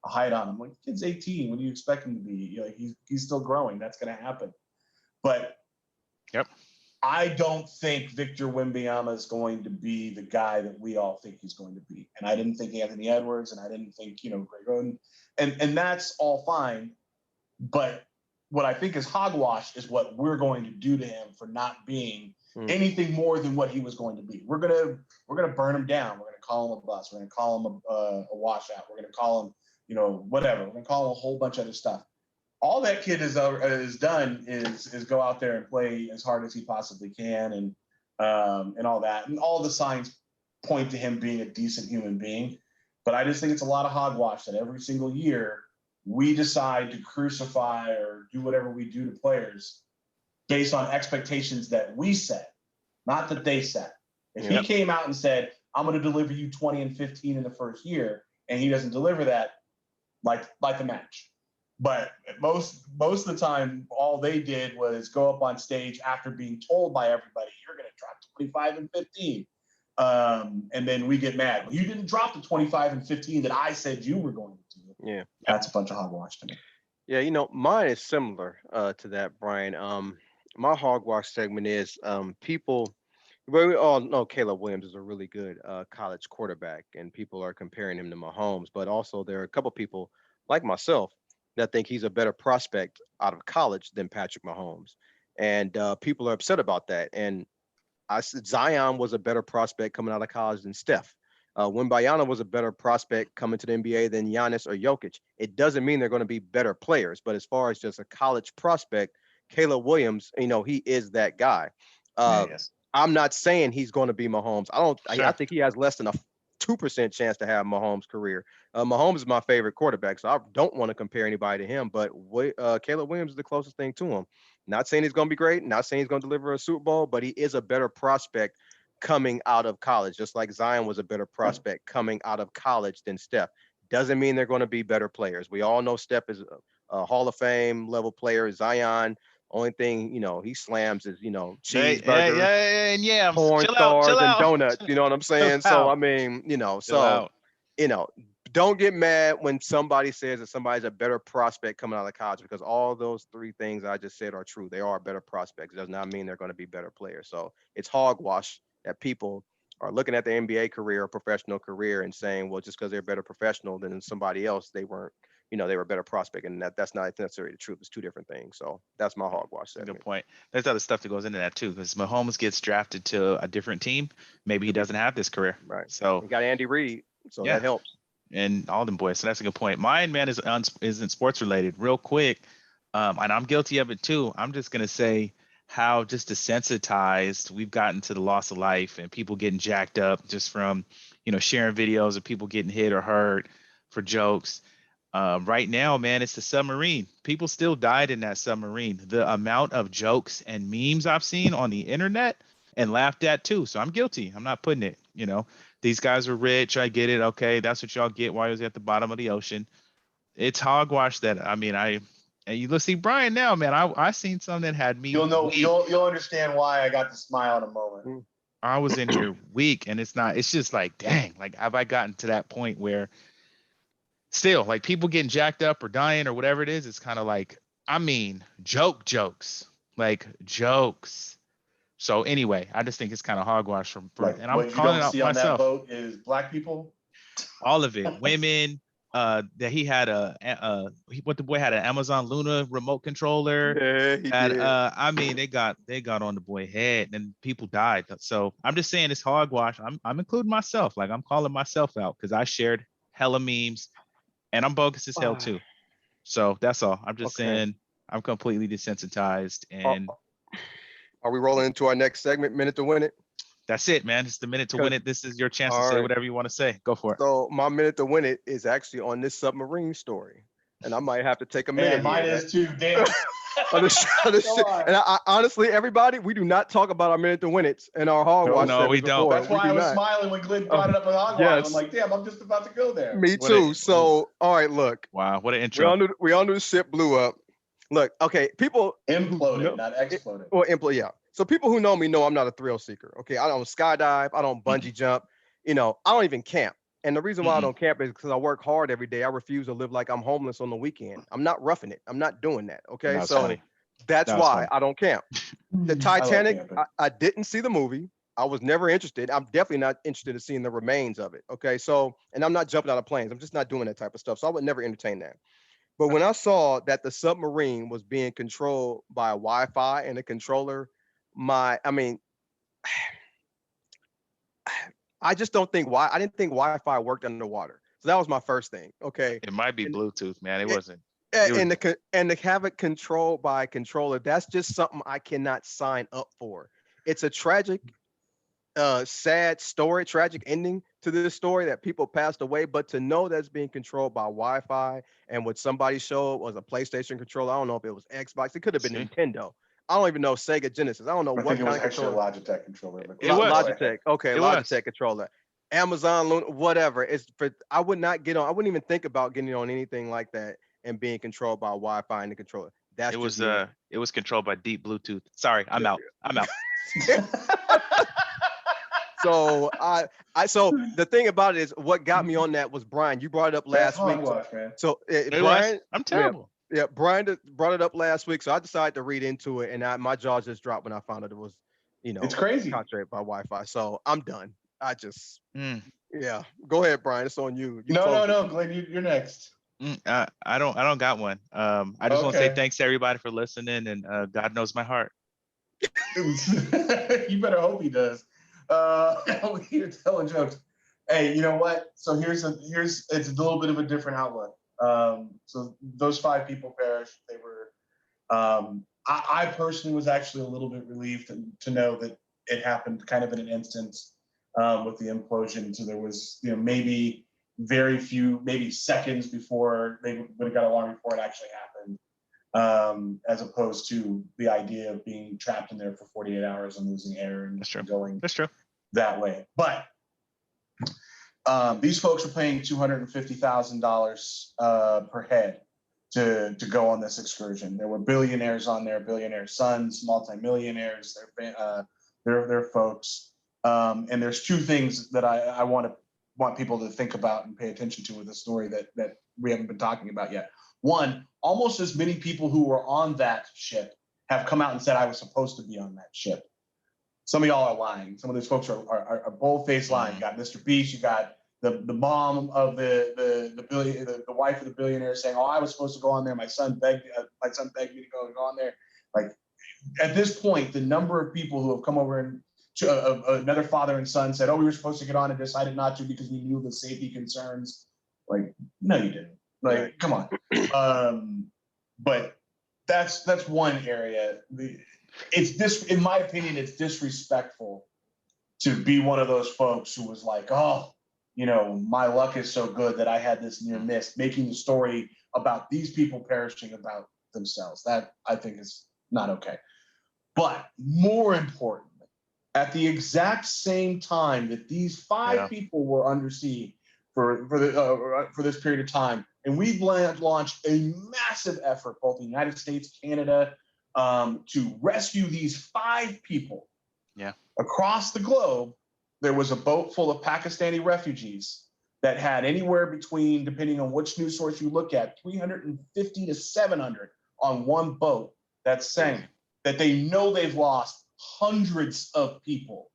height on him. Like, the kid's 18. What do you expect him to be? He's still growing. That's going to happen. But I don't think Victor Wembanyama is going to be the guy that we all think he's going to be. And I didn't think Anthony Edwards, and I didn't think, Greg Oden. And that's all fine. But what I think is hogwash is what we're going to do to him for not being anything more than what he was going to be. We're gonna burn him down. We're gonna call him a bust. We're gonna call him a washout. We're gonna call him, whatever. We're gonna call him a whole bunch of other stuff. All that kid has done is go out there and play as hard as he possibly can, and all that. And all the signs point to him being a decent human being. But I just think it's a lot of hogwash that every single year we decide to crucify or do whatever we do to players based on expectations that we set, not that they set. If he came out and said, I'm going to deliver you 20 and 15 in the first year, and he doesn't deliver that, like the match. But most of the time, all they did was go up on stage after being told by everybody, you're going to drop 25 and 15. And then we get mad. You didn't drop the 25 and 15 that I said you were going to do. Yeah. That's a bunch of hogwash to me. Yeah, mine is similar to that, Brian. My hogwash segment is people. Well, we all know Caleb Williams is a really good college quarterback, and people are comparing him to Mahomes. But also, there are a couple people like myself that think he's a better prospect out of college than Patrick Mahomes, and people are upset about that. And I said Zion was a better prospect coming out of college than Steph. Wembanyama was a better prospect coming to the NBA than Giannis or Jokic. It doesn't mean they're going to be better players, but as far as just a college prospect, Caleb Williams, he is that guy. I'm not saying he's going to be Mahomes. I think he has less than a 2% chance to have Mahomes' career. Mahomes is my favorite quarterback, so I don't want to compare anybody to him, but Caleb Williams is the closest thing to him. Not saying he's going to be great, not saying he's going to deliver a Super Bowl, but he is a better prospect coming out of college, just like Zion was a better prospect coming out of college than Steph. Doesn't mean they're going to be better players. We all know Steph is a Hall of Fame level player. Zion, only thing, he slams is, cheeseburgers, yeah. porn stars, and donuts. You know what I'm saying? So, I mean, don't get mad when somebody says that somebody's a better prospect coming out of college, because all those three things I just said are true. They are better prospects. It does not mean they're going to be better players. So it's hogwash that people are looking at the NBA career or professional career and saying, well, just because they're better professional than somebody else, they weren't they were a better prospect, and that's not necessarily the truth. It's two different things. So that's my hogwash Good segment. point. There's other stuff that goes into that too, because Mahomes gets drafted to a different team. Maybe he doesn't have this career. Right. So You got Andy Reid, so yeah, that helps. and all them boys. So that's a good point. Mine, man, isn't sports related. Real quick, and I'm guilty of it too. I'm just gonna say how just desensitized we've gotten to the loss of life and people getting jacked up just from, sharing videos of people getting hit or hurt for jokes. Right now, man, it's the submarine. People still died in that submarine. The amount of jokes and memes I've seen on the internet and laughed at too. So I'm guilty. I'm not putting it. These guys are rich. I get it. Okay, that's what y'all get while he was at the bottom of the ocean. It's hogwash that and you look see Brian now, man. I seen something that had me You'll know. weak. You'll understand why I got to smile in a moment. I was in here weak, and it's just like, dang, like have I gotten to that point where still like people getting jacked up or dying or whatever it is, it's kind of like, jokes, like jokes. So anyway, I just think it's kind of hogwash Like and I'm what you calling don't it out see on that myself. boat is black people. All of it, women. That he had what the boy had an Amazon Luna remote controller. Yeah, he And did. they got on the boy head and people died. So I'm just saying it's hogwash. I'm including myself. Like I'm calling myself out because I shared hella memes and I'm bogus as hell too. So that's all. I'm just Okay. saying I'm completely desensitized Are, and are we rolling into our next segment, minute to win it? that's it, man. It's the minute to win it. This is your chance to All say right. whatever you want to say. Go for it. So my minute to win it is actually on this submarine story, and I might have to take a minute And mine here. is too. Damn. And I honestly, everybody, we do not talk about our minute to win it and our hogwash No, we segments don't. before. That's why I was not. smiling when Glenn brought it up with Hogwash. Yes. I'm like, damn, I'm just about to go there. Me too. So, all right, look. Wow, what an We intro. all knew the ship blew up. Look, okay, people Imploded, not exploded. Or yeah. So people who know me know I'm not a thrill seeker. Okay, I don't skydive, I don't bungee jump. I don't even camp. And the reason why I don't camp is because I work hard every day. I refuse to live like I'm homeless on the weekend. I'm not roughing it. I'm not doing that. Okay, That so funny. that's why I don't camp. The Titanic, I didn't see the movie. I was never interested. I'm definitely not interested in seeing the remains of it. Okay, so and I'm not jumping out of planes. I'm just not doing that type of stuff. So I would never entertain that. But when I saw that the submarine was being controlled by a Wi-Fi and a controller, I just don't think I didn't think Wi-Fi worked underwater. So that was my first thing. Okay. It might be Bluetooth, man. It wasn't. And to have it controlled by a controller, that's just something I cannot sign up for. It's a tragic, sad story, tragic ending to this story that people passed away. But to know that's being controlled by Wi-Fi and what somebody showed was a PlayStation controller. I don't know if it was Xbox. It could have been Nintendo. I don't even know Sega Genesis. I don't know what kind of controller. Logitech controller. It was Logitech. Okay, it Logitech was. controller. Amazon Luna, whatever. It's for. I would not get on. I wouldn't even think about getting on anything like that and being controlled by Wi-Fi and the controller. That's it was controlled by deep Bluetooth. Sorry, I'm out. So so the thing about it is what got me on that was Brian. You brought it up last week. Man. So Brian, I'm terrible. Yeah, Brian brought it up last week, so I decided to read into it, and my jaw just dropped when I found out it was, it's crazy. Contracted by Wi-Fi. So I'm done. I just, yeah. Go ahead, Brian. It's on you. No, Glenn, you're next. I don't got one. I just want to say thanks to everybody for listening, and God knows my heart. You better hope he does. You're telling jokes. Hey, you know what? So it's a little bit of a different outlook. So those 5 people perished. They were. I personally was actually a little bit relieved to know that it happened kind of in an instance with the implosion. So there was, maybe very few, maybe seconds before they would have got alarm before it actually happened, as opposed to the idea of being trapped in there for 48 hours and losing air and going that way. But these folks are paying $250,000 per head to go on this excursion. There were billionaires on there, billionaire sons, multimillionaires, they're folks. And there's 2 things that I want people to think about and pay attention to with the story that we haven't been talking about yet. One, almost as many people who were on that ship have come out and said I was supposed to be on that ship. Some of y'all are lying. Some of those folks are bold-faced lying. You got Mr. Beast, you got the mom of the wife of the billionaire saying, "Oh, I was supposed to go on there. My son begged me to go on there." Like at this point, the number of people who have come over and another father and son said, "Oh, we were supposed to get on and decided not to because we knew the safety concerns." Like, no, you didn't. Like, come on. But that's one area. In my opinion, it's disrespectful to be one of those folks who was like, "Oh, my luck is so good that I had this near miss," making the story about these people perishing about themselves. That I think is not okay. But more importantly, at the exact same time that these five people were under siege for this period of time, and we've launched a massive effort, both in the United States, Canada, to rescue these five people. Yeah. Across the globe, there was a boat full of Pakistani refugees that had anywhere between, depending on which news source you look at, 350 to 700 on one boat that's saying that they know they've lost hundreds of people.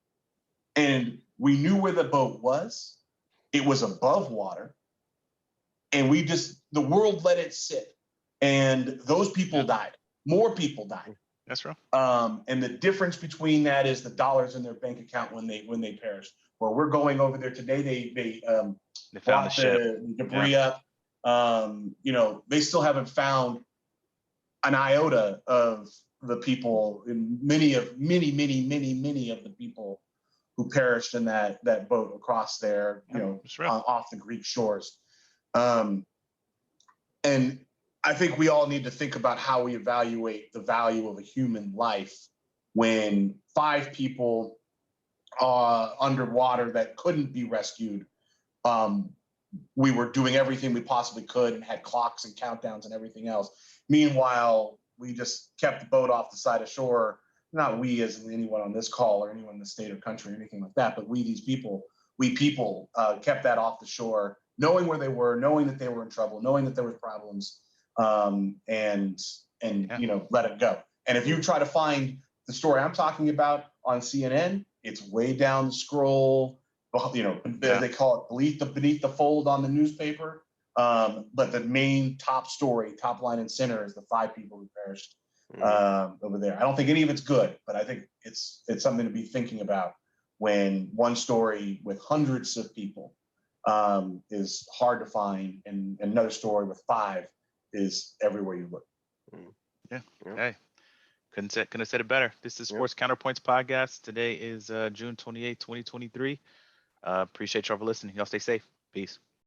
And we knew where the boat was. It was above water. And the world let it sit. And those people died. More people died. That's right. And the difference between that is the dollars in their bank account when they perished. Where we're going over there today, they found the debris up. They still haven't found an iota of the people, many of the people who perished in that boat across there, off the Greek shores. And I think we all need to think about how we evaluate the value of a human life when five people underwater that couldn't be rescued. We were doing everything we possibly could and had clocks and countdowns and everything else. Meanwhile, we just kept the boat off the side of shore. Not we as anyone on this call or anyone in the state or country or anything like that, but we people kept that off the shore, knowing where they were, knowing that they were in trouble, knowing that there were problems, and let it go. And if you try to find the story I'm talking about on CNN, it's way down the scroll. They call it beneath the fold on the newspaper. But the main top story, top line and center, is the five people who perished over there. I don't think any of it's good, but I think it's something to be thinking about when one story with hundreds of people is hard to find, and another story with five is everywhere you look. Yeah. Hey, couldn't have said it better. This is Sports Counterpoints podcast. Today is June 28th, 2023. Appreciate y'all for listening. Y'all stay safe. Peace.